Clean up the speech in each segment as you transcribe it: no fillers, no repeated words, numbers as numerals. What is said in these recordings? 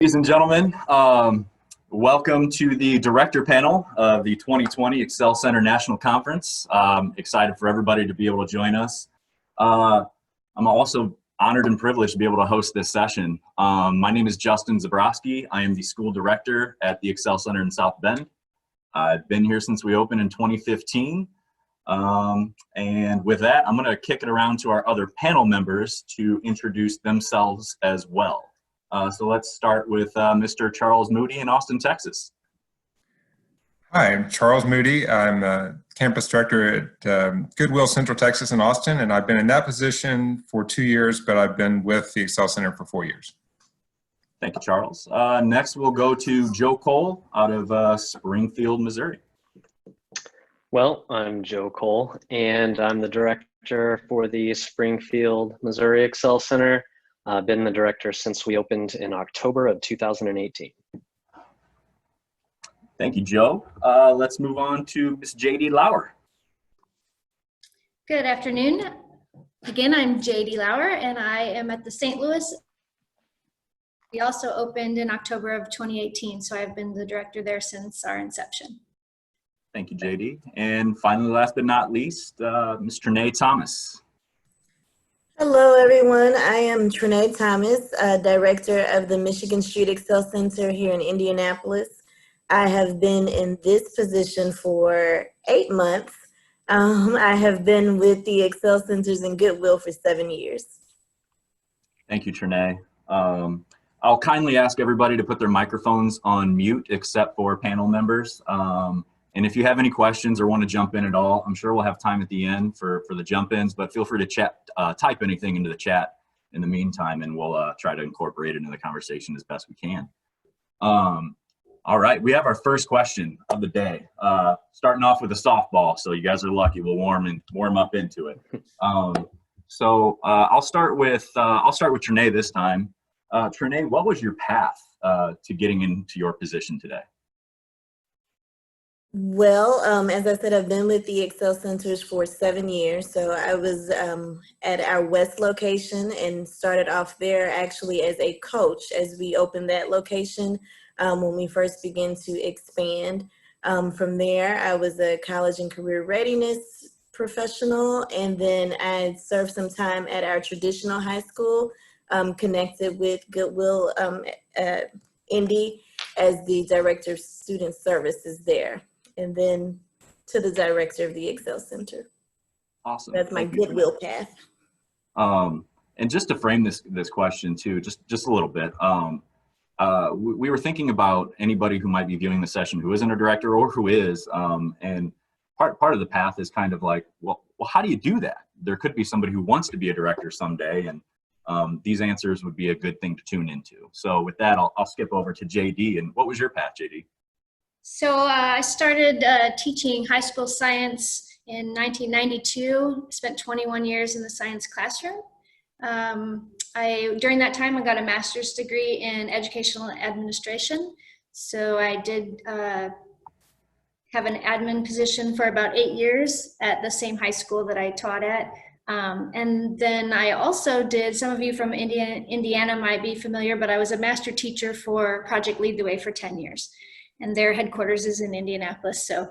Ladies and gentlemen, welcome to the director panel of the 2020 Excel Center National Conference. Excited for everybody to be able to join us. I'm also honored and privileged to be able to host this session. My name is Justin Zabrowski. I am the school director at the Excel Center in South Bend. I've been here since we opened in 2015. And with that, I'm going to kick it around to our other panel members to introduce themselves as well. So let's start with Mr. Charles Moody in Austin, Texas. Hi, I'm Charles Moody. I'm a campus director at Goodwill Central Texas in Austin, and I've been in that position for 2 years, but I've been with the Excel Center for 4 years. Thank you, Charles. Next, we'll go to Joe Cole out of Springfield, Missouri. Well, I'm Joe Cole, and I'm the director for the Springfield, Missouri Excel Center. I've been the director since we opened in October of 2018. Thank you, Joe. Let's move on to Ms. J.D. Lauer. Good afternoon. Again, I'm J.D. Lauer, and I am at the St. Louis. We also opened in October of 2018, so I've been the director there since our inception. Thank you, J.D. And finally, last but not least, Ms. Trinae Thomas. Hello, everyone. I am Trinae Thomas, director of the Michigan Street Excel Center here in Indianapolis. I have been in this position for 8 months. I have been with the Excel Centers in Goodwill for 7 years. Thank you, Trinae. I'll kindly ask everybody to put their microphones on mute except for panel members. And if you have any questions or want to jump in at all, I'm sure we'll have time at the end for the jump-ins, but feel free to chat, type anything into the chat in the meantime, and we'll try to incorporate it into the conversation as best we can. All right, we have our first question of the day. Starting off with a softball, so you guys are lucky. We'll warm up into it. I'll start with Trinae this time. Trinae, what was your path to getting into your position today? Well, as I said, I've been with the Excel Centers for 7 years. So I was at our West location and started off there actually as a coach as we opened that location when we first began to expand. From there, I was a college and career readiness professional, and then I served some time at our traditional high school, connected with Goodwill Indy as the director of student services there. And then to the director of the Excel Center. Awesome. That's my Goodwill path. And just to frame this question too, just a little bit, we were thinking about anybody who might be viewing the session who isn't a director or who is, and part of the path is kind of like, well, how do you do that? There could be somebody who wants to be a director someday, and these answers would be a good thing to tune into. So with that, I'll skip over to JD. And what was your path, JD? So I started teaching high school science in 1992, spent 21 years in the science classroom. During that time, I got a master's degree in educational administration. So I did have an admin position for about 8 years at the same high school that I taught at. And then I also did, some of you from Indiana might be familiar, but I was a master teacher for Project Lead the Way for 10 years. And their headquarters is in Indianapolis. So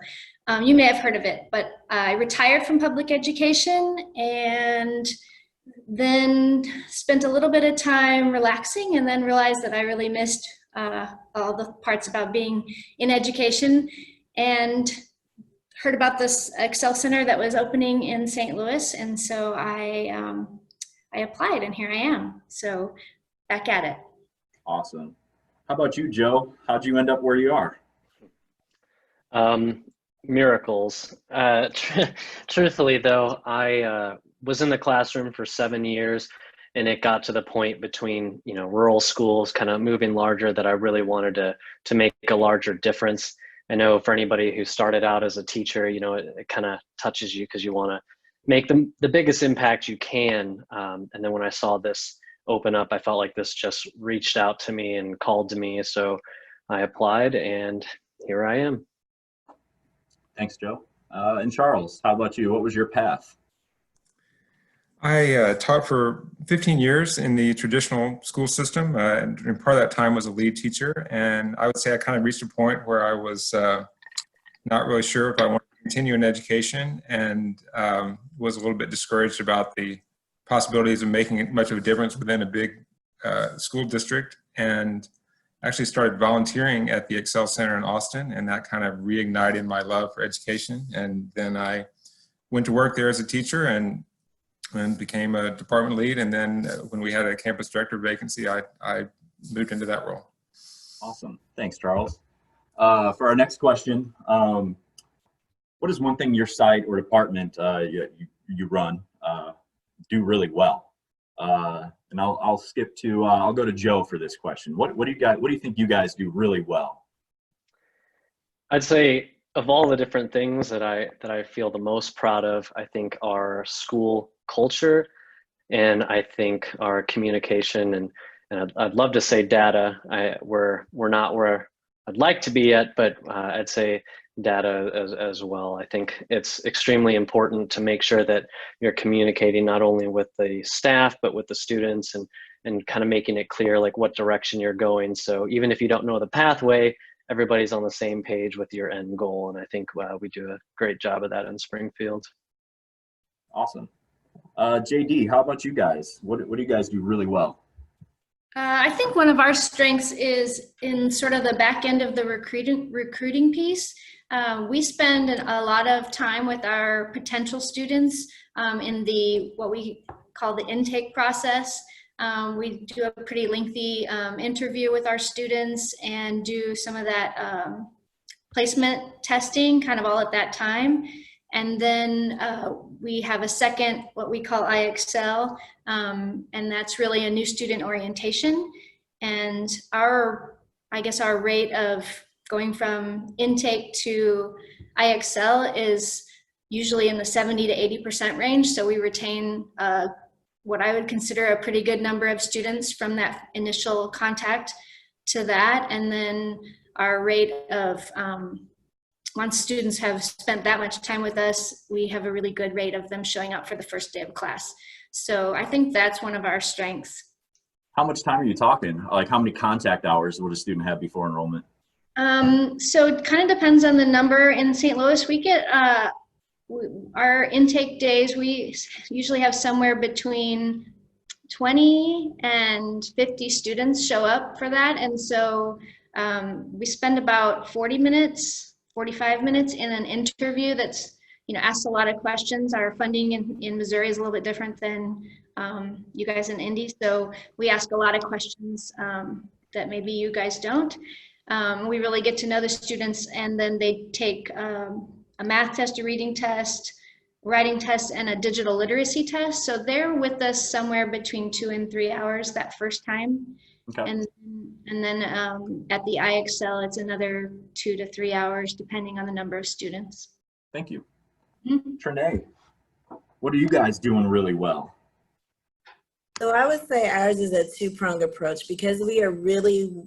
you may have heard of it, but I retired from public education and then spent a little bit of time relaxing, and then realized that I really missed all the parts about being in education, and heard about this Excel Center that was opening in St. Louis. And so I applied, and here I am. So back at it. Awesome. How about you, Joe? How'd you end up where you are? Miracles. Truthfully, though, I was in the classroom for 7 years, and it got to the point between rural schools kind of moving larger that I really wanted to make a larger difference. I know for anybody who started out as a teacher, it kind of touches you because you want to make the biggest impact you can. And then when I saw this open up, I felt like this just reached out to me and called to me. So I applied, and here I am. Thanks, Joe. And Charles, how about you? What was your path? I taught for 15 years in the traditional school system, and part of that time was a lead teacher. And I would say I kind of reached a point where I was not really sure if I wanted to continue in education, and was a little bit discouraged about the possibilities of making much of a difference within a big school district, and actually started volunteering at the Excel Center in Austin, and that kind of reignited my love for education. And then I went to work there as a teacher and became a department lead. And then when we had a campus director vacancy, I moved into that role. Awesome. Thanks, Charles. For our next question, what is one thing your site or department you run do really well? And I'll skip to I'll go to Joe for this question. What do you think you guys do really well? I'd say of all the different things that I feel the most proud of, I think our school culture, and I think our communication, and I'd love to say data. We're not where I'd like to be at, but I'd say data as well. I think it's extremely important to make sure that you're communicating not only with the staff, but with the students, and kind of making it clear like what direction you're going. So even if you don't know the pathway, everybody's on the same page with your end goal. And I think we do a great job of that in Springfield. Awesome. JD, how about you guys? What do you guys do really well? I think one of our strengths is in sort of the back end of the recruiting piece. We spend a lot of time with our potential students in what we call the intake process. We do a pretty lengthy interview with our students and do some of that placement testing kind of all at that time. And then we have a second, what we call IXL, and that's really a new student orientation. And our rate of going from intake to IXL is usually in the 70 to 80% range. So we retain what I would consider a pretty good number of students from that initial contact to that. And then our rate of, once students have spent that much time with us, we have a really good rate of them showing up for the first day of class. So I think that's one of our strengths. How much time are you talking? Like how many contact hours would a student have before enrollment? So it kind of depends on the number. In St. Louis, we get our intake days, we usually have somewhere between 20 and 50 students show up for that. And so we spend about 45 minutes in an interview that's, asks a lot of questions. Our funding in Missouri is a little bit different than you guys in Indy. So we ask a lot of questions that maybe you guys don't. We really get to know the students, and then they take a math test, a reading test, writing test, and a digital literacy test. So they're with us somewhere between 2 and 3 hours that first time. Okay. And then at the IXL, it's another 2 to 3 hours, depending on the number of students. Thank you. Mm-hmm. Trinae, what are you guys doing really well? So I would say ours is a two-pronged approach, because we are really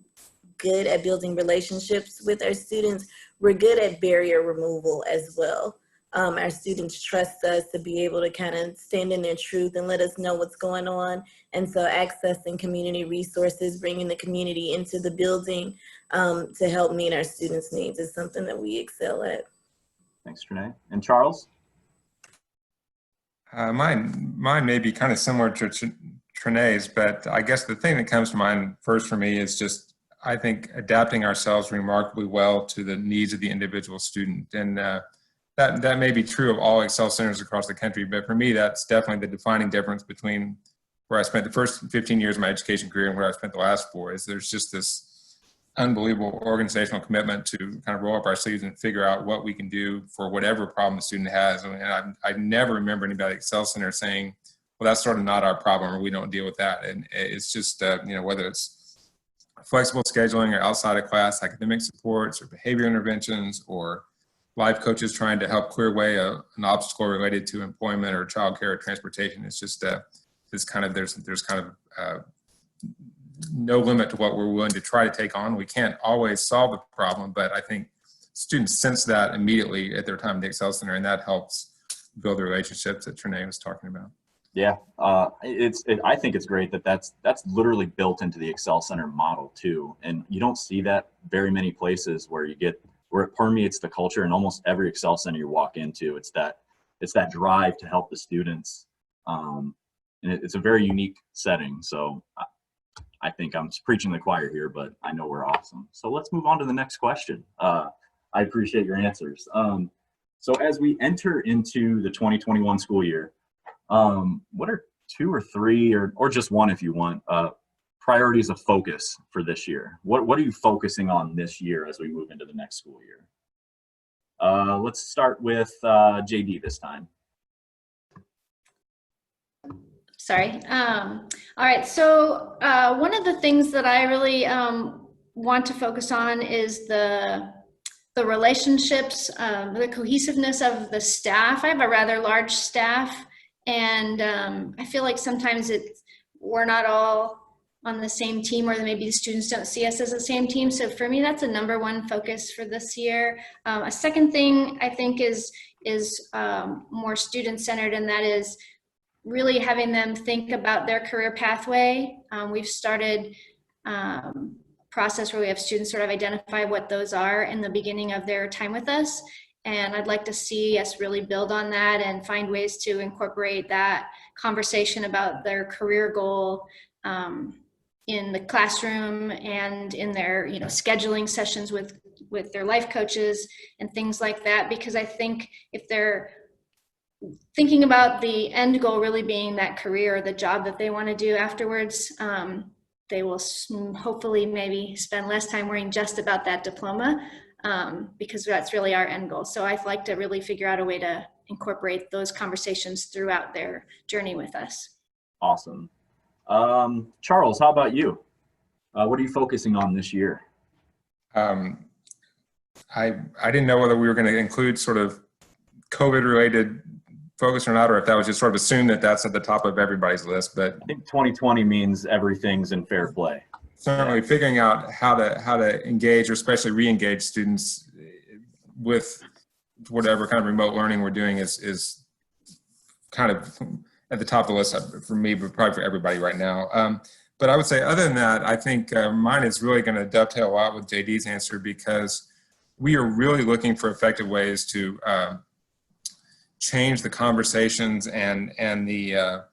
good at building relationships with our students. We're good at barrier removal as well. Our students trust us to be able to kind of stand in their truth and let us know what's going on. And so accessing community resources, bringing the community into the building to help meet our students' needs is something that we excel at. Thanks, Trinae. And Charles? Mine may be kind of similar to Trinae's, but I guess the thing that comes to mind first for me is just, I think, adapting ourselves remarkably well to the needs of the individual student. And that may be true of all Excel centers across the country, but for me, that's definitely the defining difference between where I spent the first 15 years of my education career and where I spent the last 4. Is there's just this unbelievable organizational commitment to kind of roll up our sleeves and figure out what we can do for whatever problem the student has. And I never remember anybody at Excel Center saying, well, that's sort of not our problem, or we don't deal with that. And it's just, whether it's flexible scheduling or outside of class academic supports or behavior interventions or life coaches trying to help clear away an obstacle related to employment or childcare or transportation. It's just there's kind of no limit to what we're willing to try to take on. We can't always solve the problem, but I think students sense that immediately at their time at the Excel Center, and that helps build the relationships that Trinae was talking about. Yeah, I think it's great that that's literally built into the Excel Center model too, and you don't see that very many places where where it permeates the culture. And almost every Excel Center you walk into, it's that drive to help the students, and it's a very unique setting. So I think I'm preaching the choir here, but I know we're awesome. So let's move on to the next question. I appreciate your answers. So as we enter into the 2021 school year, what are 2 or 3 or just one if you want, priorities of focus for this year? What are you focusing on this year as we move into the next school year? Let's start with JD this time. Sorry. All right. So one of the things that I really want to focus on is the relationships, the cohesiveness of the staff. I have a rather large staff, and I feel like sometimes we're not all on the same team, or maybe the students don't see us as the same team. So for me, that's a number one focus for this year. A second thing I think is more student-centered, and that is really having them think about their career pathway. We've started process where we have students sort of identify what those are in the beginning of their time with us. And I'd like to see us really build on that and find ways to incorporate that conversation about their career goal in the classroom and in their scheduling sessions with their life coaches and things like that. Because I think if they're thinking about the end goal really being that career or the job that they want to do afterwards, they will hopefully maybe spend less time worrying just about that diploma, because that's really our end goal. So I'd like to really figure out a way to incorporate those conversations throughout their journey with us. Awesome. Charles, how about you? What are you focusing on this year? I didn't know whether we were going to include sort of COVID-related focus or not, or if that was just sort of assumed that that's at the top of everybody's list. But I think 2020 means everything's in fair play. certainly figuring out how to engage, or especially re-engage students with whatever kind of remote learning we're doing is kind of at the top of the list for me, but probably for everybody right now. But I would say, other than that, I think mine is really going to dovetail a lot with JD's answer, because we are really looking for effective ways to change the conversations and the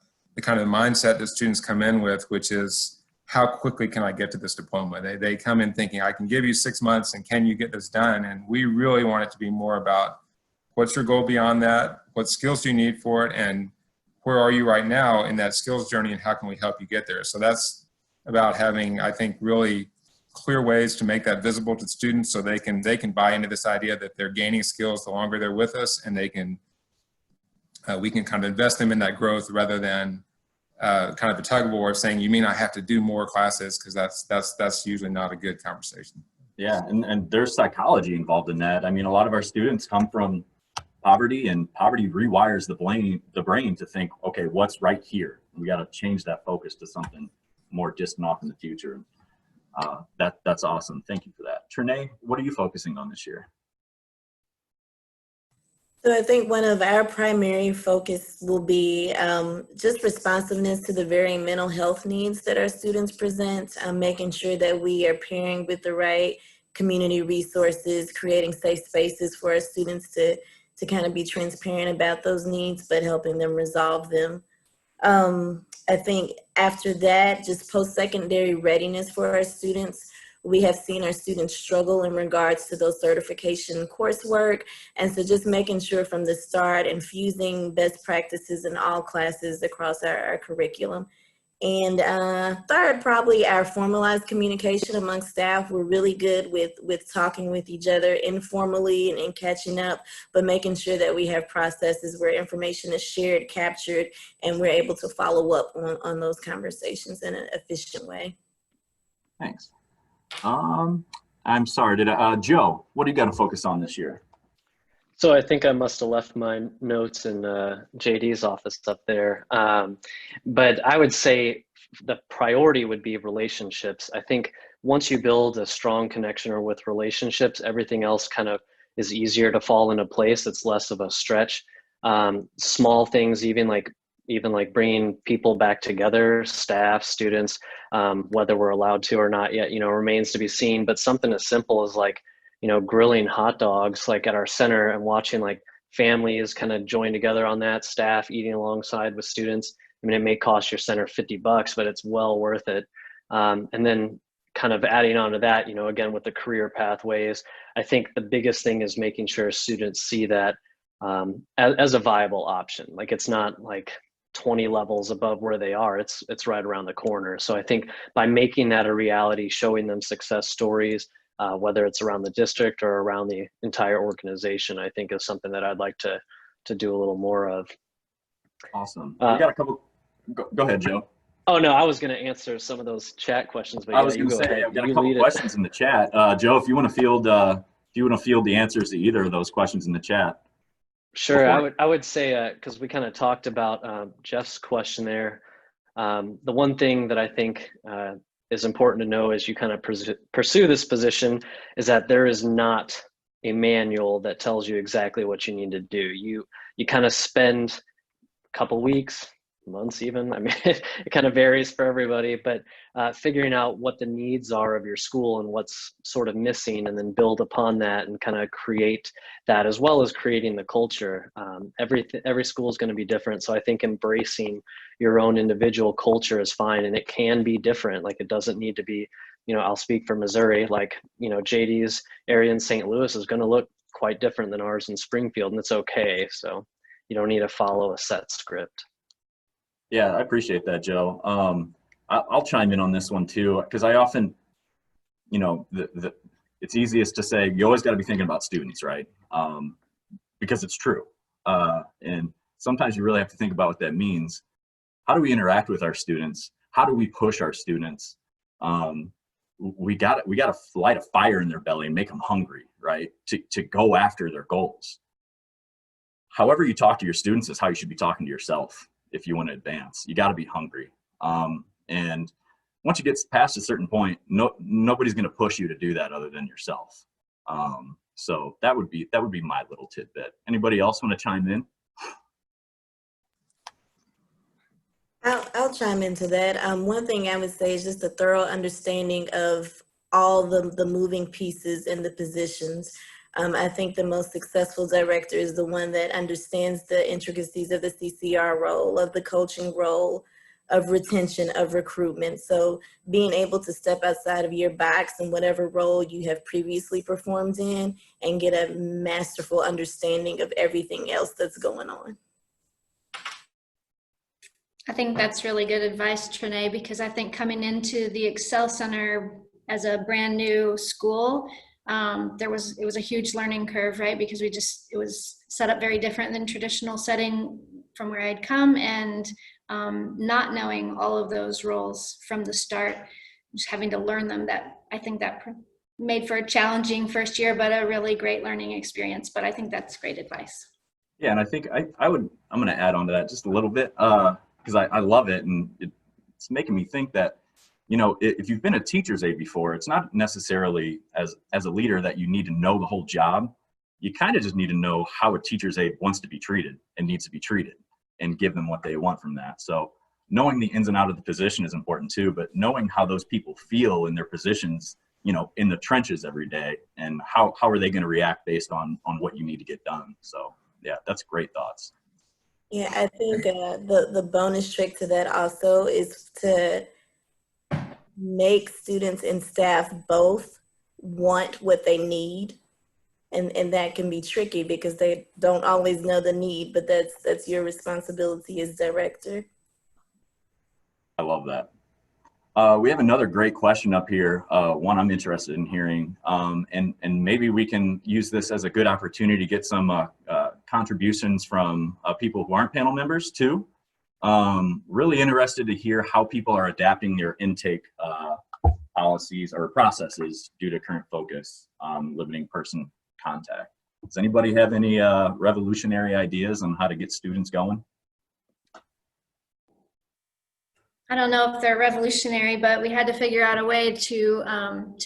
kind of mindset that students come in with, which is, how quickly can I get to this diploma? They come in thinking, I can give you 6 months and can you get this done? And we really want it to be more about, what's your goal beyond that? What skills do you need for it? And where are you right now in that skills journey, and how can we help you get there? So that's about having, I think, really clear ways to make that visible to students, so they can buy into this idea that they're gaining skills the longer they're with us, and we can kind of invest them in that growth, rather than kind of a tug of war of saying, you mean I have to do more classes? Because that's usually not a good conversation. Yeah, and there's psychology involved in that. I mean, a lot of our students come from poverty, and poverty rewires the brain to think, okay, what's right here? We got to change that focus to something more distant off in the future. That's awesome. Thank you for that. Trinae, what are you focusing on this year? So I think one of our primary focus will be just responsiveness to the varying mental health needs that our students present, making sure that we are pairing with the right community resources, creating safe spaces for our students to kind of be transparent about those needs, but helping them resolve them. I think after that, just post-secondary readiness for our students. We have seen our students struggle in regards to those certification coursework. And so just making sure from the start, infusing best practices in all classes across our curriculum. And third, probably our formalized communication among staff. We're really good with talking with each other informally and catching up, but making sure that we have processes where information is shared, captured, and we're able to follow up on those conversations in an efficient way. Thanks. I'm sorry, Joe, what do you got to focus on this year? So I think I must have left my notes in JD's office up there. But I would say the priority would be relationships. I think once you build a strong connection or with relationships, everything else kind of is easier to fall into place. It's less of a stretch. Small things, even like, even like bringing people back together, staff, students, whether we're allowed to or not yet, remains to be seen. But something as simple as like, grilling hot dogs like at our center and watching like families kind of join together on that, staff eating alongside with students. I mean, it may cost your center $50, but it's well worth it. And then kind of adding on to that, again, with the career pathways, I think the biggest thing is making sure students see that as a viable option. Like it's not like 20 levels above where they are. It's right around the corner. So I think by making that a reality, showing them success stories, whether it's around the district or around the entire organization, I think is something that I'd like to do a little more of. Awesome. We got a couple. Go ahead, Joe. Oh no, I was going to answer some of those chat questions, but I was going to say I've got a couple questions in the chat. Joe, if you want to field the answers to either of those questions in the chat. Sure, I would say because we kind of talked about Jeff's question there. The one thing that I think is important to know as you kind of pursue this position is that there is not a manual that tells you exactly what you need to do. You kind of spend a couple weeks, months even. I mean, it kind of varies for everybody, but figuring out what the needs are of your school and what's sort of missing, and then build upon that and kind of create that, as well as creating the culture. Every school is going to be different. So I think embracing your own individual culture is fine, and it can be different. Like it doesn't need to be, I'll speak for Missouri, like, JD's area in St. Louis is going to look quite different than ours in Springfield, and it's okay. So you don't need to follow a set script. Yeah, I appreciate that, Joe. I'll chime in on this one too, because I often, it's easiest to say you always got to be thinking about students, right? Because it's true. And sometimes you really have to think about what that means. How do we interact with our students? How do we push our students? We got to light a fire in their belly and make them hungry, right? To go after their goals. However you talk to your students is how you should be talking to yourself. If you want to advance, you got to be hungry. And once you get past a certain point, nobody's going to push you to do that other than yourself. So that would be my little tidbit. Anybody else want to chime in? I'll chime into that. One thing I would say is just a thorough understanding of all the moving pieces in the positions. I think the most successful director is the one that understands the intricacies of the CCR role, of the coaching role, of retention, of recruitment. So being able to step outside of your box in whatever role you have previously performed in and get a masterful understanding of everything else that's going on. I think that's really good advice, Trinae, because I think coming into the Excel Center as a brand new school, it was a huge learning curve, right? Because it was set up very different than traditional setting from where I'd come, and not knowing all of those roles from the start, just having to learn them. That I think that made for a challenging first year, but a really great learning experience. But I think that's great advice. Yeah, and I think I'm going to add on to that just a little bit because I love it, and it's making me think that, if you've been a teacher's aide before, it's not necessarily as a leader that you need to know the whole job. You kind of just need to know how a teacher's aide wants to be treated and needs to be treated, and give them what they want from that. So knowing the ins and outs of the position is important too, but knowing how those people feel in their positions, in the trenches every day, and how are they going to react based on what you need to get done. So yeah, that's great thoughts. Yeah, I think the bonus trick to that also is to make students and staff both want what they need. And that can be tricky because they don't always know the need, but that's your responsibility as director. I love that. We have another great question up here, one I'm interested in hearing, and maybe we can use this as a good opportunity to get some contributions from people who aren't panel members too. Really interested to hear how people are adapting their intake policies or processes due to current focus on limiting person contact. Does anybody have any revolutionary ideas on how to get students going? I don't know if they're revolutionary, but we had to figure out a way to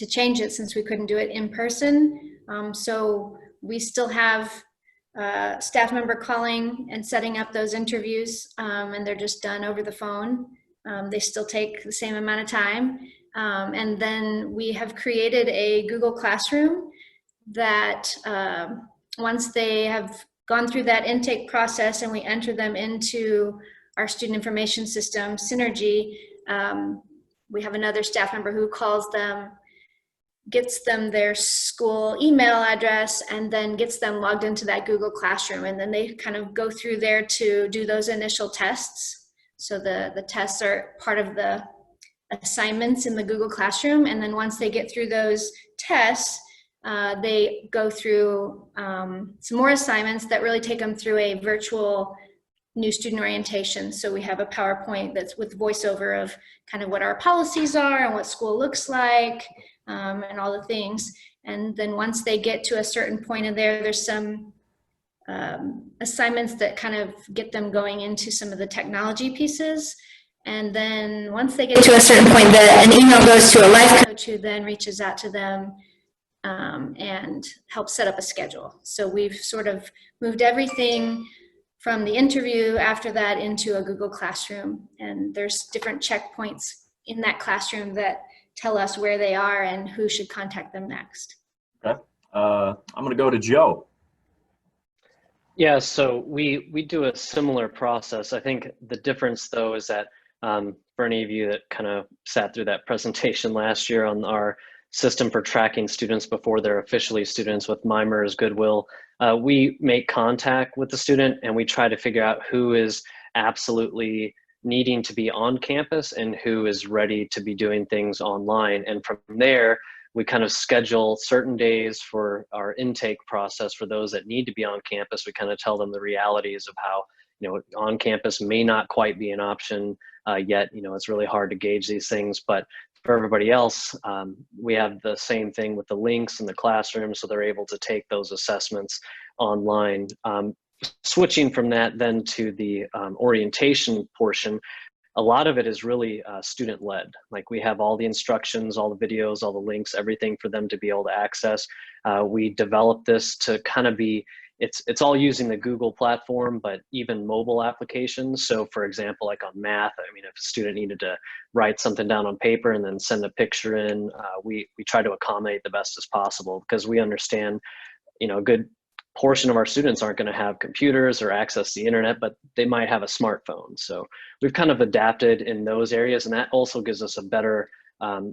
change it since we couldn't do it in person. So we still have staff member calling and setting up those interviews, and they're just done over the phone. They still take the same amount of time. And then we have created a Google Classroom that once they have gone through that intake process and we enter them into our student information system, Synergy, we have another staff member who calls them, gets them their school email address, and then gets them logged into that Google Classroom. And then they kind of go through there to do those initial tests. So the tests are part of the assignments in the Google Classroom. And then once they get through those tests, they go through some more assignments that really take them through a virtual new student orientation. So we have a PowerPoint that's with voiceover of kind of what our policies are and what school looks like, and all the things. And then once they get to a certain point in there, there's some assignments that kind of get them going into some of the technology pieces. And then once they get to a certain point, an email goes to a life coach who then reaches out to them and helps set up a schedule. So we've sort of moved everything from the interview after that into a Google Classroom. And there's different checkpoints in that classroom that tell us where they are and who should contact them next. Okay. I'm going to go to Joe. Yeah, so we do a similar process. I think the difference, though, is that for any of you that kind of sat through that presentation last year on our system for tracking students before they're officially students with Mimers, Goodwill, we make contact with the student and we try to figure out who is absolutely needing to be on campus and who is ready to be doing things online. And from there, we kind of schedule certain days for our intake process for those that need to be on campus. We kind of tell them the realities of how, on campus may not quite be an option yet. It's really hard to gauge these things, but for everybody else, we have the same thing with the links in the classroom, so they're able to take those assessments online. Switching from that then to the orientation portion, a lot of it is really student-led. Like we have all the instructions, all the videos, all the links, everything for them to be able to access. We developed this to kind of be, it's all using the Google platform, but even mobile applications. So for example, like on math, if a student needed to write something down on paper and then send a picture in, we try to accommodate the best as possible because we understand, a good portion of our students aren't going to have computers or access to the internet, but they might have a smartphone. So we've kind of adapted in those areas, and that also gives us a better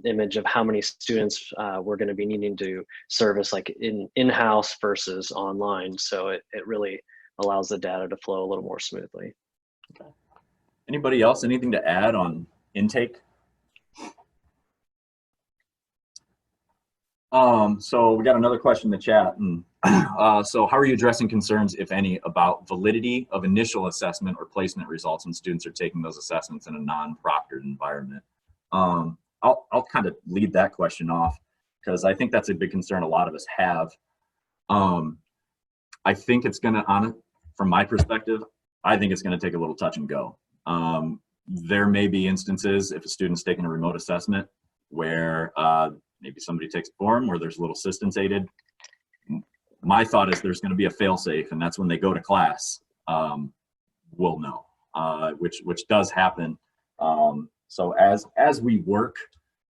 image of how many students we're going to be needing to service, like in-house versus online. So it really allows the data to flow a little more smoothly. Okay. Anybody else, anything to add on intake? So we got another question in the chat. And so how are you addressing concerns, if any, about validity of initial assessment or placement results when students are taking those assessments in a non-proctored environment? I'll kind of lead that question off because I think that's a big concern a lot of us have. I think it's going to, from my perspective, I think it's going to take a little touch and go. There may be instances if a student's taking a remote assessment where maybe somebody takes it for them, where there's a little assistance aided. My thought is there's going to be a fail-safe, and that's when they go to class, we'll know, which does happen. So as we work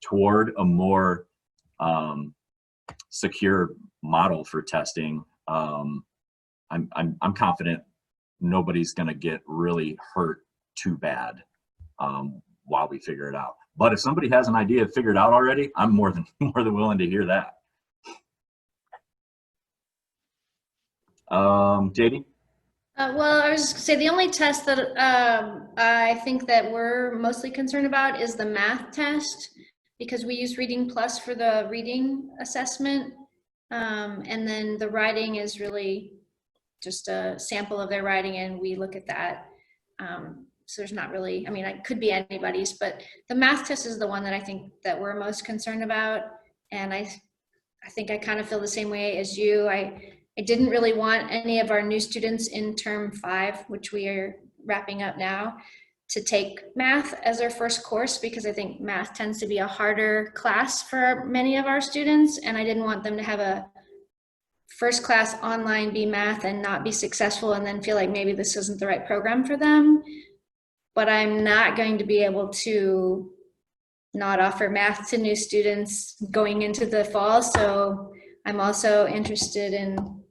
toward a more secure model for testing, I'm confident nobody's going to get really hurt too bad while we figure it out. But if somebody has an idea figured out already, I'm more than willing to hear that. JD? Well, I was just gonna say the only test that I think that we're mostly concerned about is the math test, because we use Reading Plus for the reading assessment. And then the writing is really just a sample of their writing, and we look at that. So there's not really, it could be anybody's, but the math test is the one that I think that we're most concerned about. And I think I kind of feel the same way as you. I didn't really want any of our new students in term 5, which we are wrapping up now, to take math as their first course, because I think math tends to be a harder class for many of our students. And I didn't want them to have a first class online B math and not be successful and then feel like maybe this isn't the right program for them. But I'm not going to be able to not offer math to new students going into the fall. So I'm also interested in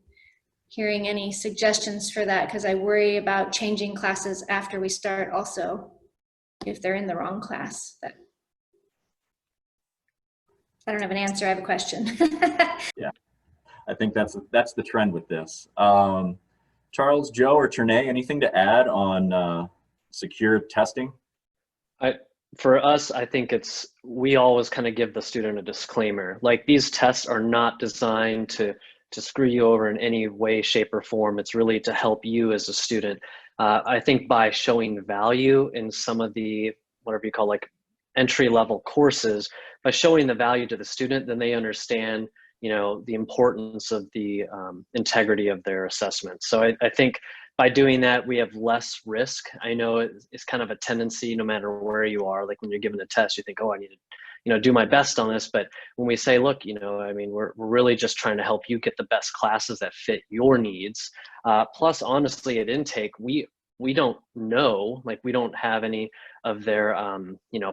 hearing any suggestions for that, because I worry about changing classes after we start also, if they're in the wrong class. But I don't have an answer, I have a question. Yeah, I think that's the trend with this. Charles, Joe, or Trinae, anything to add on secure testing? For us, I think we always kind of give the student a disclaimer. Like, these tests are not designed to screw you over in any way, shape, or form. It's really to help you as a student. I think by showing value in some of the, whatever you call, like, entry-level courses, by showing the value to the student, then they understand, the importance of the integrity of their assessment. So I think by doing that, we have less risk. I know it's kind of a tendency, no matter where you are, like when you're given a test, you think, oh, I need to, do my best on this. But when we say, look, we're really just trying to help you get the best classes that fit your needs. Plus, honestly, at intake, we don't know, like, we don't have any of their,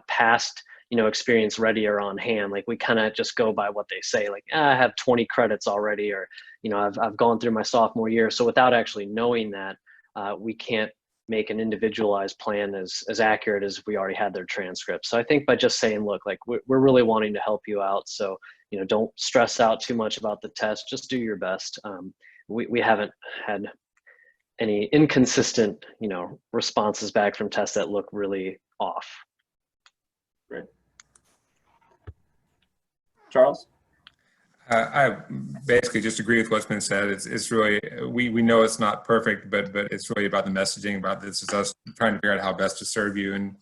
past, experience ready or on hand. Like, we kind of just go by what they say, like, I have 20 credits already, or, I've gone through my sophomore year. So without actually knowing that, we can't make an individualized plan as accurate as if we already had their transcript. So I think by just saying, look, like, we're really wanting to help you out. So, don't stress out too much about the test, just do your best. We haven't had any inconsistent, responses back from tests that look really off. Great. Charles? I basically just agree with what's been said. It's really, we know it's not perfect, but it's really about the messaging, about this is us trying to figure out how best to serve you. And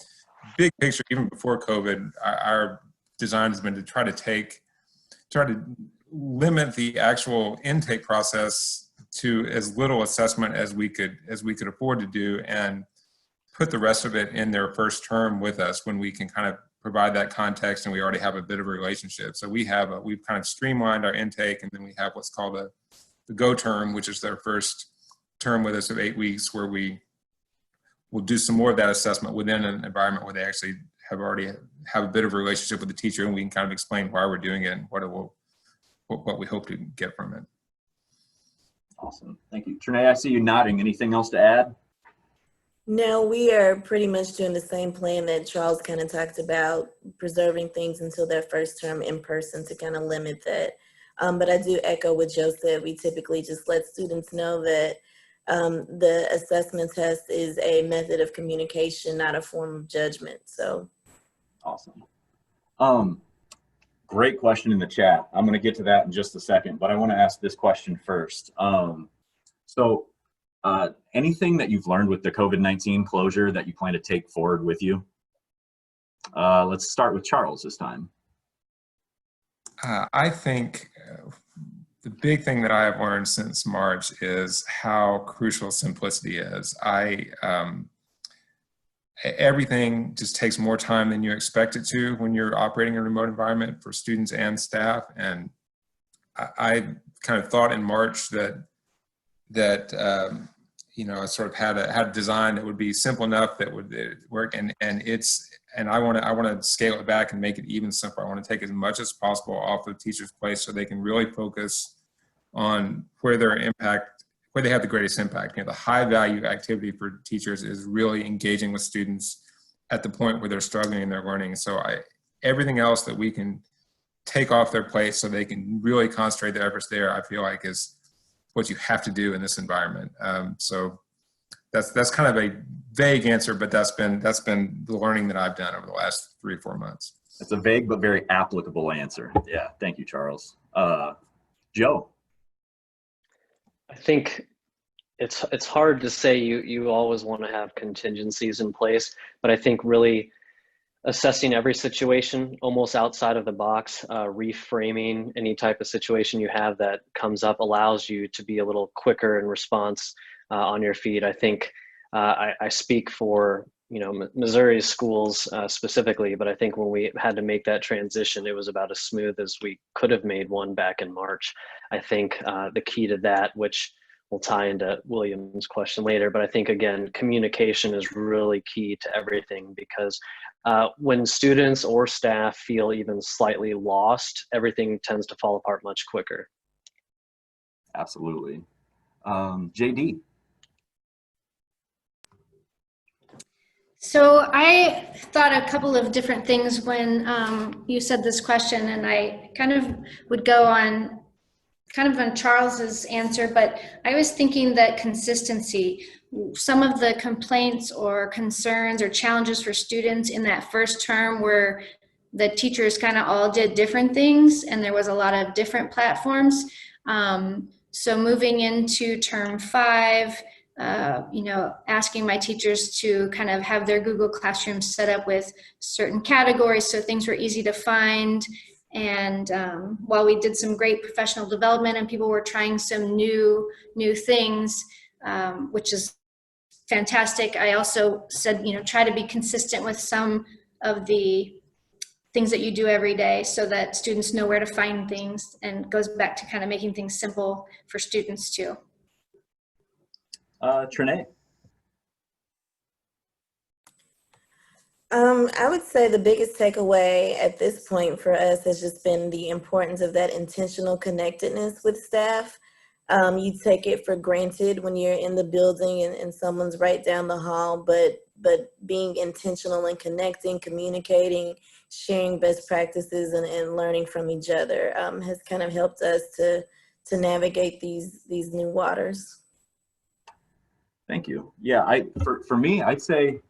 big picture, even before COVID, our design has been to try to limit the actual intake process to as little assessment as we could afford to do, and put the rest of it in their first term with us, when we can kind of provide that context and we already have a bit of a relationship. So we've kind of streamlined our intake, and then we have what's called the go term, which is their first term with us of 8 weeks, where we will do some more of that assessment within an environment where they actually already have a bit of a relationship with the teacher, and we can kind of explain why we're doing it and what we hope to get from it. Awesome, thank you. Trinae, I see you nodding. Anything else to add? No, we are pretty much doing the same plan that Charles kind of talked about, preserving things until their first term in person to kind of limit that. But I do echo what Joe said. We typically just let students know that the assessment test is a method of communication, not a form of judgment. So. Awesome. Great question in the chat. I'm going to get to that in just a second, but I want to ask this question first. Anything that you've learned with the COVID-19 closure that you plan to take forward with you? Let's start with Charles this time. I think the big thing that I have learned since March is how crucial simplicity is. Everything just takes more time than you expect it to when you're operating in a remote environment for students and staff. And I kind of thought in March that I sort of had a design that would be simple enough that would work, and I want to scale it back and make it even simpler. I want to take as much as possible off the teacher's plate so they can really focus on where they have the greatest impact. The high value activity for teachers is really engaging with students at the point where they're struggling in their learning. So everything else that we can take off their plate so they can really concentrate their efforts there, I feel like is what you have to do in this environment. So that's kind of a vague answer, but that's been the learning that I've done over the last 3 or 4 months. It's a vague but very applicable answer. Yeah, thank you, Charles. Joe. I think it's hard to say. You always want to have contingencies in place, but I think really assessing every situation almost outside of the box, reframing any type of situation you have that comes up allows you to be a little quicker in response on your feet. I think I speak for Missouri schools specifically, but I think when we had to make that transition, it was about as smooth as we could have made one back in March. I think the key to that, which will tie into William's question later, but I think, again, communication is really key to everything, because when students or staff feel even slightly lost, everything tends to fall apart much quicker. Absolutely. JD. So I thought a couple of different things when you said this question, and I kind of would go on Charles's answer, but I was thinking that consistency, some of the complaints or concerns or challenges for students in that first term were the teachers kind of all did different things and there was a lot of different platforms. So moving into term 5, asking my teachers to kind of have their Google Classroom set up with certain categories so things were easy to find. And while we did some great professional development and people were trying some new things, which is fantastic, I also said, try to be consistent with some of the things that you do every day so that students know where to find things, and goes back to kind of making things simple for students too. Trinae. I would say the biggest takeaway at this point for us has just been the importance of that intentional connectedness with staff. You take it for granted when you're in the building and someone's right down the hall, but being intentional and connecting, communicating, sharing best practices and learning from each other has kind of helped us to navigate these new waters. Thank you. Yeah, for me, I'd say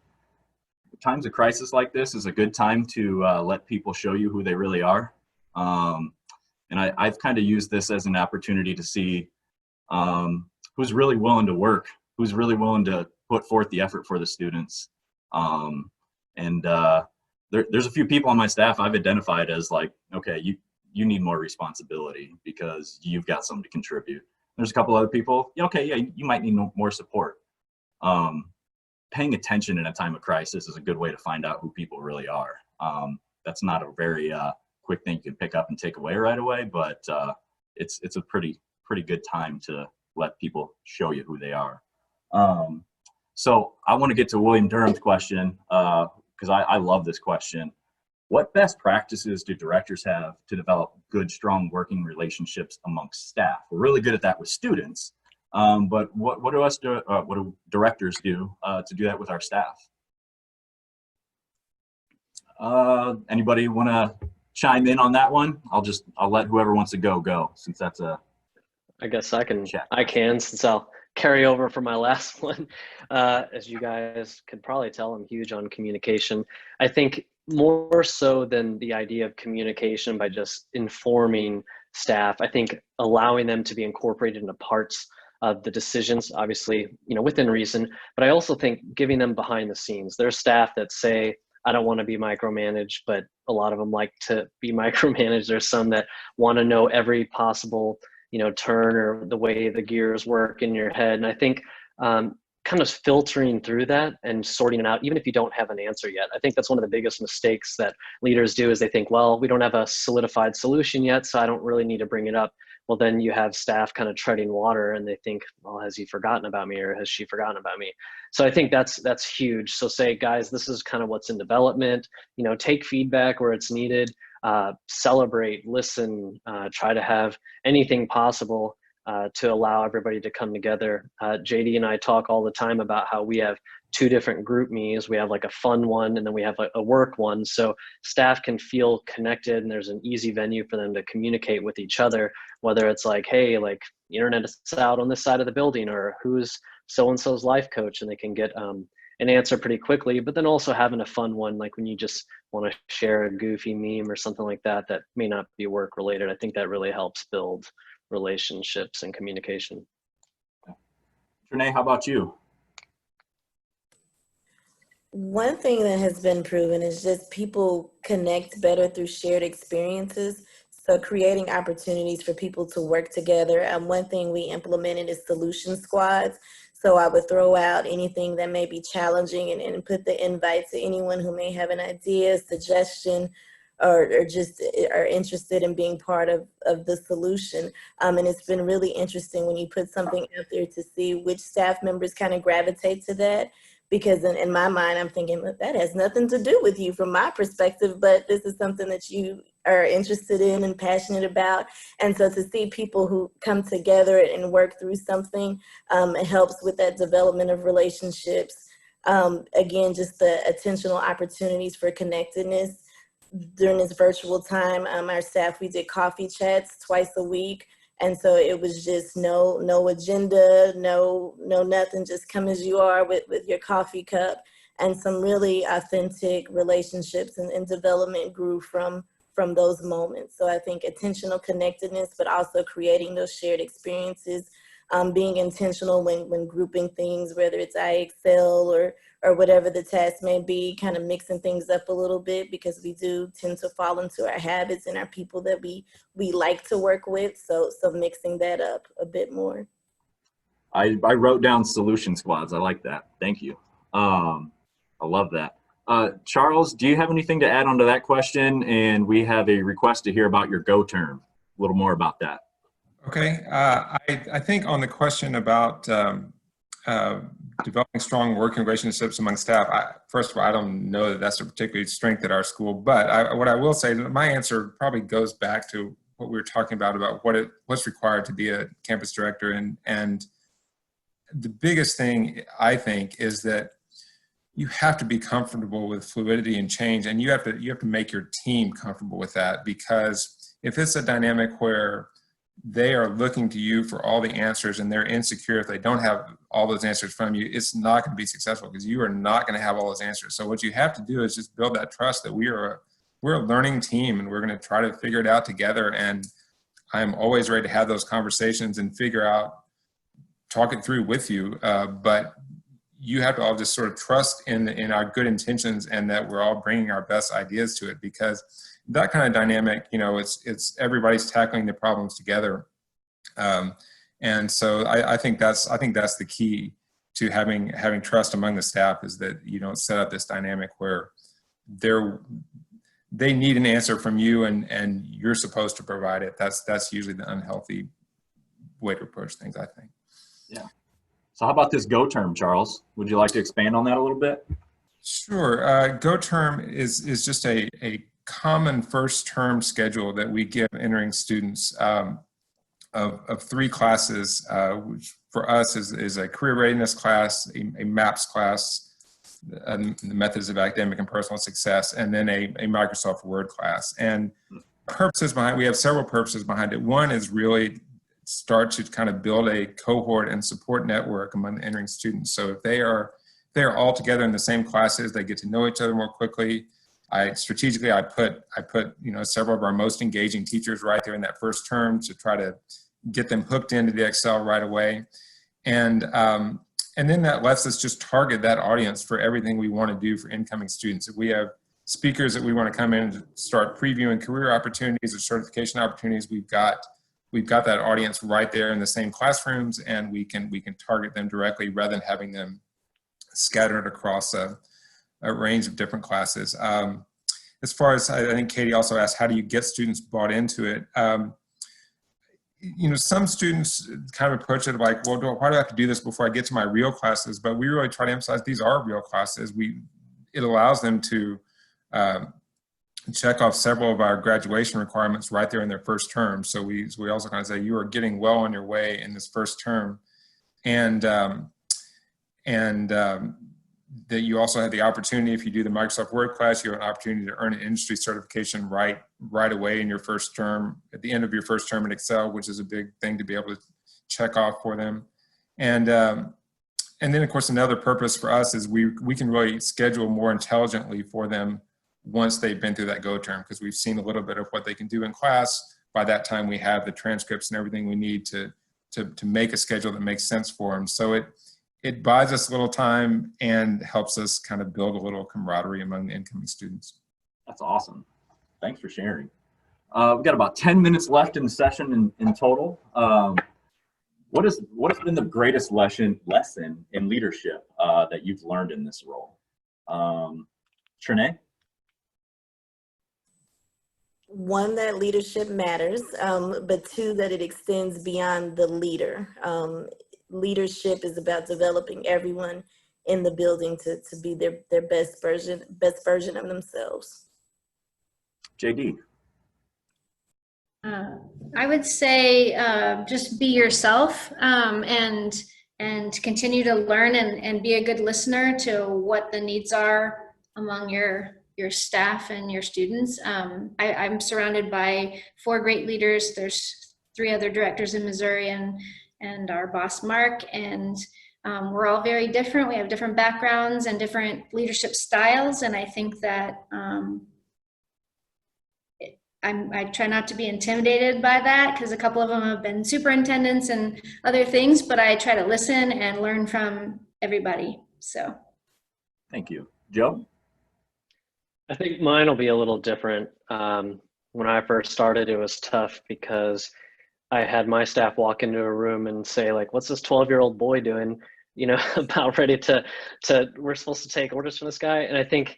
times of crisis like this is a good time to let people show you who they really are. And I've kind of used this as an opportunity to see who's really willing to work, who's really willing to put forth the effort for the students. There's a few people on my staff I've identified as like, okay, you need more responsibility because you've got something to contribute. There's a couple other people, okay, yeah, you might need more support. Paying attention in a time of crisis is a good way to find out who people really are. That's not a very quick thing you can pick up and take away right away, but it's a pretty good time to let people show you who they are. So I want to get to William Durham's question because I love this question. What best practices do directors have to develop good, strong working relationships amongst staff? We're really good at that with students, but what do directors do to do that with our staff? Anybody want to chime in on that one? I'll let whoever wants to go since that's a. I guess I can chat. Since I'll carry over from my last one. As you guys could probably tell, I'm huge on communication. I think more so than the idea of communication by just informing staff, I think allowing them to be incorporated into parts of the decisions, obviously, within reason, but I also think giving them behind the scenes. There's staff that say, I don't want to be micromanaged, but a lot of them like to be micromanaged. There's some that want to know every possible turn or the way the gears work in your head. And I think kind of filtering through that and sorting it out, even if you don't have an answer yet. I think that's one of the biggest mistakes that leaders do is they think, well, we don't have a solidified solution yet, so I don't really need to bring it up. Well, then you have staff kind of treading water and they think, well, has he forgotten about me or has she forgotten about me? So I think that's huge. So say, guys, this is kind of what's in development, take feedback where it's needed. Celebrate, listen, try to have anything possible to allow everybody to come together. JD and I talk all the time about how we have 2 different group meetings. We have like a fun one and then we have a work one. So staff can feel connected and there's an easy venue for them to communicate with each other, whether it's like, hey, like the internet is out on this side of the building, or who's so-and-so's life coach, and they can get an answer pretty quickly, but then also having a fun one, like when you just want to share a goofy meme or something like that may not be work related. I think that really helps build relationships and communication. Trinae, how about you? One thing that has been proven is just people connect better through shared experiences. So creating opportunities for people to work together. One thing we implemented is solution squads. So I would throw out anything that may be challenging and put the invite to anyone who may have an idea, suggestion, or just are interested in being part of the solution. And it's been really interesting when you put something out there to see which staff members kind of gravitate to that. Because in my mind, I'm thinking, "Look, that has nothing to do with you from my perspective, but this is something that you are interested in and passionate about." And so to see people who come together and work through something, it helps with that development of relationships. Again, just the intentional opportunities for connectedness. During this virtual time, our staff, we did coffee chats twice a week. And so it was just no agenda, no nothing, just come as you are with your coffee cup. And some really authentic relationships and development grew from those moments. So I think intentional connectedness, but also creating those shared experiences, being intentional when grouping things, whether it's IXL or whatever the task may be, kind of mixing things up a little bit, because we do tend to fall into our habits and our people that we like to work with. So mixing that up a bit more. I wrote down solution squads. I like that. Thank you. I love that. Charles, do you have anything to add on to that question? And we have a request to hear about your Go term. A little more about that. Okay, I think on the question about developing strong working relationships among staff, first of all, I don't know that that's a particular strength at our school, but what I will say, my answer probably goes back to what we were talking about what's required to be a campus director. And the biggest thing, I think, is that you have to be comfortable with fluidity and change, and you have to make your team comfortable with that, because if it's a dynamic where they are looking to you for all the answers and they're insecure if they don't have all those answers from you, it's not going to be successful, because you are not going to have all those answers. So what you have to do is just build that trust that we're a learning team and we're going to try to figure it out together. And I'm always ready to have those conversations and talk it through with you. But you have to all just sort of trust in our good intentions and that we're all bringing our best ideas to it, because that kind of dynamic, it's everybody's tackling the problems together. And so I think that's the key to having trust among the staff, is that you don't set up this dynamic where they need an answer from you and you're supposed to provide it. That's usually the unhealthy way to approach things, I think. Yeah. So how about this Go term, Charles? Would you like to expand on that a little bit? Sure. Go term is just a common first term schedule that we give entering students of 3 classes, which for us is a career readiness class, a MAPS class, the methods of academic and personal success, and then a Microsoft Word class. And we have several purposes behind it. One is really start to kind of build a cohort and support network among the entering students. So if they are all together in the same classes, they get to know each other more quickly. I put several of our most engaging teachers right there in that first term to try to get them hooked into the Excel right away. And then that lets us just target that audience for everything we want to do for incoming students. If we have speakers that we want to come in and start previewing career opportunities or certification opportunities, we've got that audience right there in the same classrooms, and we can target them directly rather than having them scattered across a range of different classes. As far as, I think Katie also asked, how do you get students bought into it? Some students kind of approach it like, well, why do I have to do this before I get to my real classes? But we really try to emphasize these are real classes. It allows them to check off several of our graduation requirements right there in their first term. So we also kind of say, you are getting well on your way in this first term. And that you also have the opportunity, if you do the Microsoft Word class, you have an opportunity to earn an industry certification right away in your first term, at the end of your first term in Excel, which is a big thing to be able to check off for them. And then, of course, another purpose for us is we can really schedule more intelligently for them once they've been through that Go term, because we've seen a little bit of what they can do in class. By that time, we have the transcripts and everything we need to make a schedule that makes sense for them. So it buys us a little time and helps us kind of build a little camaraderie among the incoming students. That's awesome. Thanks for sharing. We've got about 10 minutes left in the session in total. what has been the greatest lesson in leadership that you've learned in this role? Trinae? One, that leadership matters, but two, that it extends beyond the leader. Leadership is about developing everyone in the building to be their best version of themselves. JD? I would say just be yourself, and continue to learn and be a good listener to what the needs are among your staff and your students. I'm surrounded by 4 great leaders. There's 3 other directors in Missouri and our boss, Mark, and we're all very different. We have different backgrounds and different leadership styles, and I think that I try not to be intimidated by that, because a couple of them have been superintendents and other things, but I try to listen and learn from everybody. So Thank you. Joe? I think mine will be a little different. When I first started, it was tough because I had my staff walk into a room and say, like, what's this 12-year-old boy doing, you know, about ready to we're supposed to take orders from this guy. And I think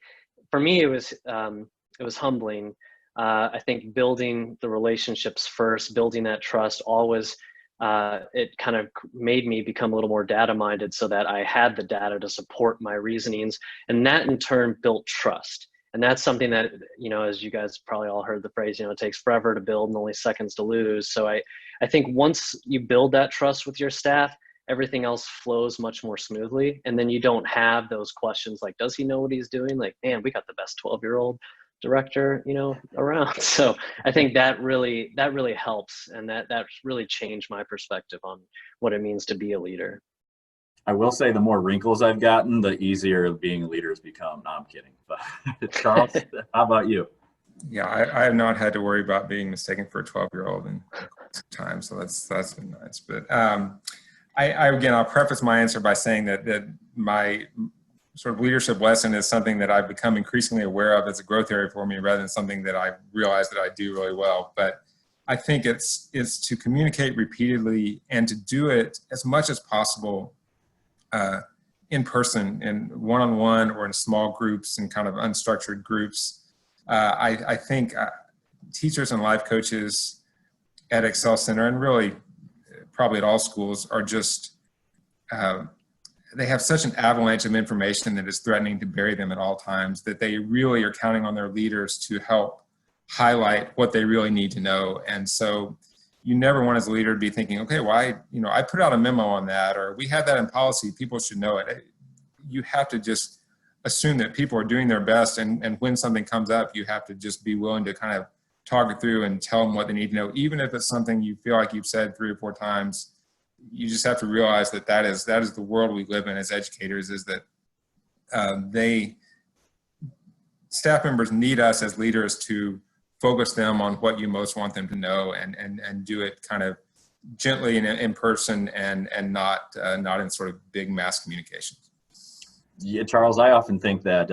for me, it was humbling. I think building the relationships first, building that trust, always, it kind of made me become a little more data minded, so that I had the data to support my reasonings. And that in turn built trust. And that's something that, you know, as you guys probably all heard the phrase, you know, it takes forever to build and only seconds to lose. So I think once you build that trust with your staff, everything else flows much more smoothly. And then you don't have those questions like, does he know what he's doing? Like, man, we got the best 12-year-old director, you know, around. So I think that really helps. And that really changed my perspective on what it means to be a leader. I will say the more wrinkles I've gotten, the easier being a leader has become. No, I'm kidding. But Charles, how about you? Yeah, I have not had to worry about being mistaken for a 12-year-old in time, so that's been nice. But I'll preface my answer by saying that my sort of leadership lesson is something that I've become increasingly aware of as a growth area for me, rather than something that I realize that I do really well. But I think it's to communicate repeatedly and to do it as much as possible in person, in one-on-one or in small groups and kind of unstructured groups. I think teachers and life coaches at Excel Center, and really probably at all schools, are just, they have such an avalanche of information that is threatening to bury them at all times, that they really are counting on their leaders to help highlight what they really need to know. And so you never want as a leader to be thinking, okay, well, I put out a memo on that, or we had that in policy, people should know it. You have to just assume that people are doing their best, and when something comes up, you have to just be willing to kind of talk it through and tell them what they need to know. Even if it's something you feel like you've said 3 or 4 times, you just have to realize that is the world we live in as educators, is that staff members need us as leaders to focus them on what you most want them to know, and do it kind of gently and in person, and not in sort of big mass communications. Yeah, Charles, I often think that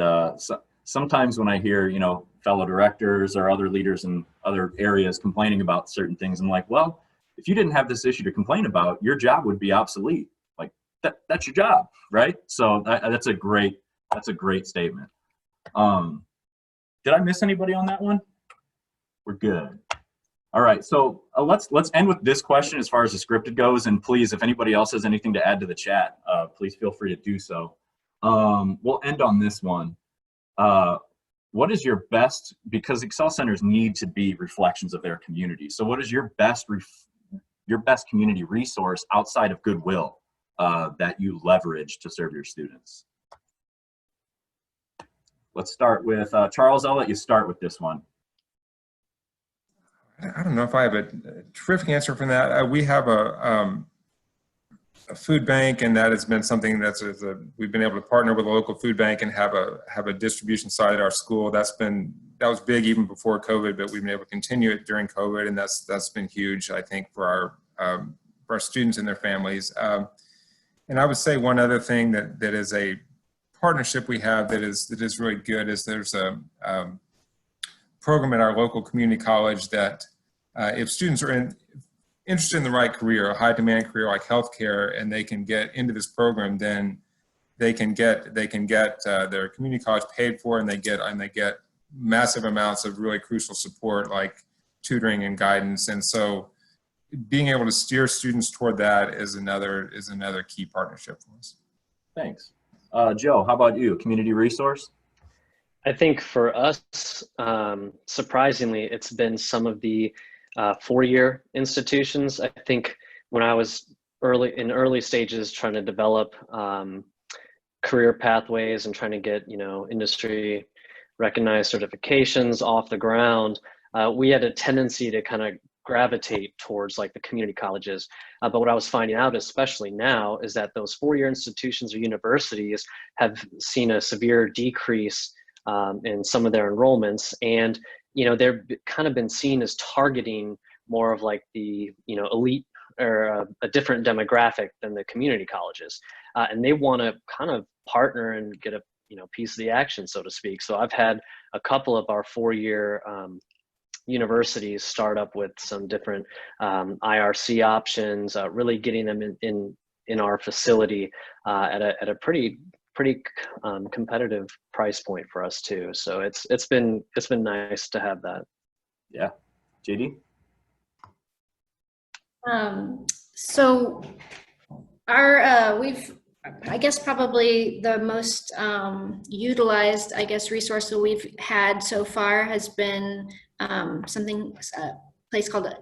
sometimes when I hear, you know, fellow directors or other leaders in other areas complaining about certain things, I'm like, well, if you didn't have this issue to complain about, your job would be obsolete. Like that's your job, right? So that's a great statement. Did I miss anybody on that one? We're good. All right, so let's end with this question as far as the scripted goes, and please, if anybody else has anything to add to the chat, please feel free to do so. We'll end on this one. What is your best, because Excel Centers need to be reflections of their community, so what is your best community resource outside of Goodwill that you leverage to serve your students? Let's start with Charles. I'll let you start with this one. I don't know if I have a terrific answer from that. We have a food bank, and that has been something we've been able to partner with a local food bank and have a distribution site at our school. That was big even before COVID, but we've been able to continue it during COVID, and that's been huge, I think, for our students and their families. And I would say one other thing that is a partnership we have that is really good is there's a program at our local community college that if students are interested in the right career, a high demand career like healthcare, and they can get into this program, then they can get their community college paid for, and they get massive amounts of really crucial support like tutoring and guidance. And so being able to steer students toward that is another key partnership for us. Thanks. Joe, how about you? Community resource? I think for us, surprisingly, it's been some of the four-year institutions. I think when I was early stages trying to develop career pathways and trying to get, industry recognized certifications off the ground, we had a tendency to kind of gravitate towards like the community colleges. But what I was finding out, especially now, is that those four-year institutions or universities have seen a severe decrease in some of their enrollments, and they're kind of been seen as targeting more of like the elite or a different demographic than the community colleges, and they want to kind of partner and get a piece of the action, so to speak. So I've had a couple of our four-year universities start up with some different IRC options, really getting them in our facility at a pretty competitive price point for us too. So it's been nice to have that. Yeah. JD? So our I guess probably the most utilized, resource that we've had so far has been a place called, I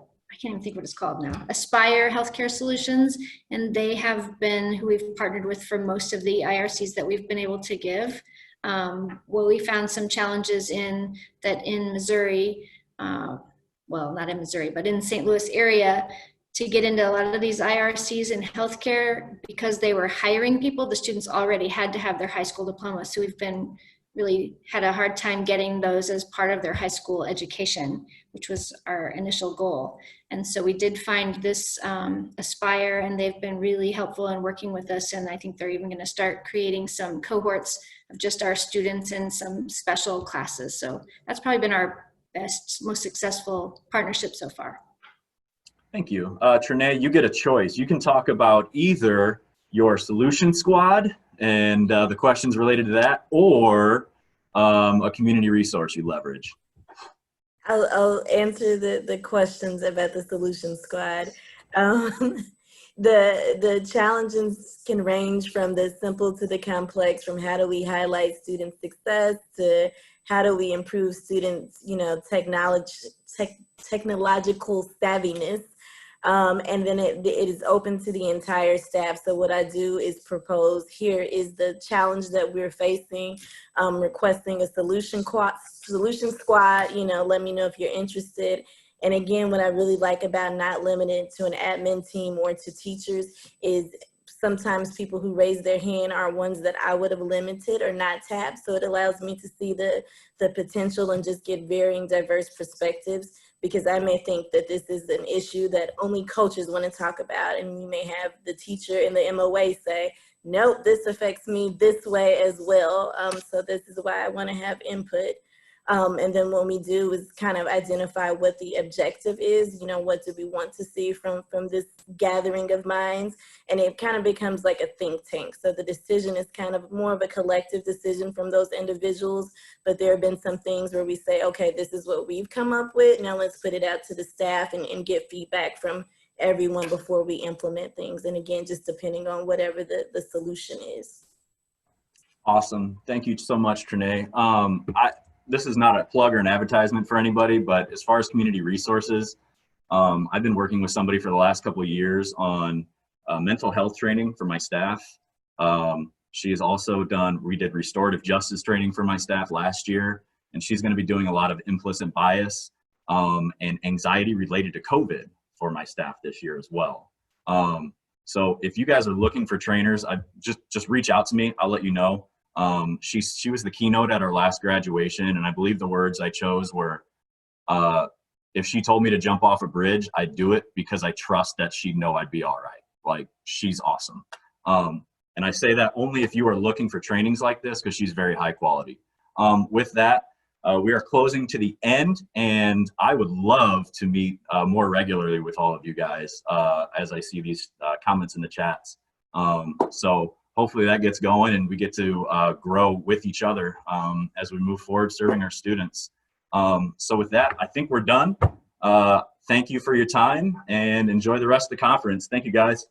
can't even think what it's called now, Aspire Healthcare Solutions. And they have been who we've partnered with for most of the IRCs that we've been able to give. Well, we found some challenges in Missouri, well, not in Missouri, but in St. Louis area, to get into a lot of these IRCs in healthcare, because they were hiring people, the students already had to have their high school diploma. So we've been really had a hard time getting those as part of their high school education, which was our initial goal. And so we did find this Aspire, and they've been really helpful in working with us. And I think they're even going to start creating some cohorts of just our students in some special classes. So that's probably been our best, most successful partnership so far. Thank you. Trinae, you get a choice. You can talk about either your solution squad and the questions related to that, or a community resource you leverage. I'll answer the questions about the solution squad. The challenges can range from the simple to the complex, from how do we highlight student success to how do we improve students, technological savviness. And then it is open to the entire staff. So what I do is propose, here is the challenge that we're facing, requesting a solution squad, let me know if you're interested. And again, what I really like about not limited to an admin team or to teachers is sometimes people who raise their hand are ones that I would have limited or not tapped. So it allows me to see the potential and just get varying diverse perspectives, because I may think that this is an issue that only coaches want to talk about. And you may have the teacher in the MOA say, nope, this affects me this way as well. So this is why I want to have input. And then what we do is kind of identify what the objective is, what do we want to see from this gathering of minds, and it kind of becomes like a think tank. So the decision is kind of more of a collective decision from those individuals, but there have been some things where we say, okay, this is what we've come up with, now let's put it out to the staff and get feedback from everyone before we implement things. And again, just depending on whatever the solution is. Awesome. Thank you so much, Trinae. This is not a plug or an advertisement for anybody, but as far as community resources, I've been working with somebody for the last couple of years on mental health training for my staff. She has also we did restorative justice training for my staff last year, and she's going to be doing a lot of implicit bias and anxiety related to COVID for my staff this year as well. So if you guys are looking for trainers, just reach out to me. I'll let you know. She was the keynote at our last graduation, and I believe the words I chose were, if she told me to jump off a bridge, I'd do it because I trust that she'd know I'd be all right. Like, she's awesome. And I say that only if you are looking for trainings like this, because she's very high quality. With that, We are closing to the end, and I would love to meet more regularly with all of you guys as I see these comments in the chats. So hopefully that gets going and we get to grow with each other as we move forward serving our students. So with that, I think we're done. Thank you for your time and enjoy the rest of the conference. Thank you, guys.